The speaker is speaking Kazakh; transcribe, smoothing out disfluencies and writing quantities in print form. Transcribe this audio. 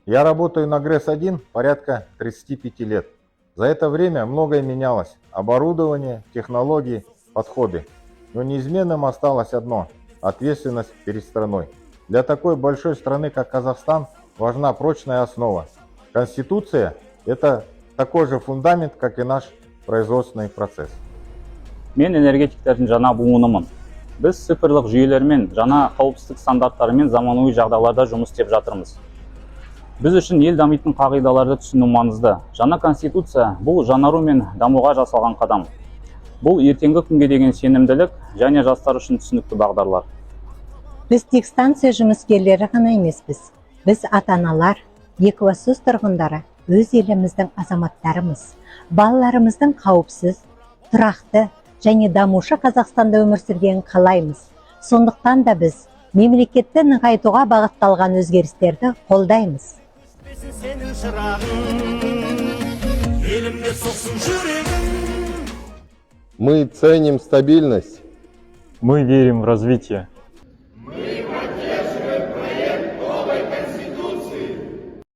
Я работаю на ГРЭС-1 порядка 35 лет. За это время многое менялось. Оборудование, технологии, подходы. Но неизменным осталось одно – ответственность перед страной. Для такой большой страны, как Казахстан, важна прочная основа. Конституция – это такой же фундамент, как и наш производственный процесс. Мен энергетиктердің жаңа буынымын. Біз цифрлық жүйелермен, жаңа қауіпсіздік стандарттарымен заманауи жағдайларда жұмыс істеп жатырмыз. Біз үшін ел дамитын қағидаларды түсіну маңызды. Жаңа конституция бұл жаңару мен дамуға жасалған қадам. Бұл ертеңгі күнге деген сенімділік және жастар үшін түсінікті бағдарлар. Біз тек станция жұмыскерлері ғана емеспіз. Біз ата-аналар, екібастұз тұрғындары, өз еліміздің азаматтарымыз, балаларымыздың қауіпсіз, тұрақты және дамушы Қазақстанда өмір сүргенін қалаймыз. Сондықтан да біз мемлекетті нығайтуға бағытталған өзгерістерді қолдаймыз. Мы ценим стабильность. Мы верим в развитие.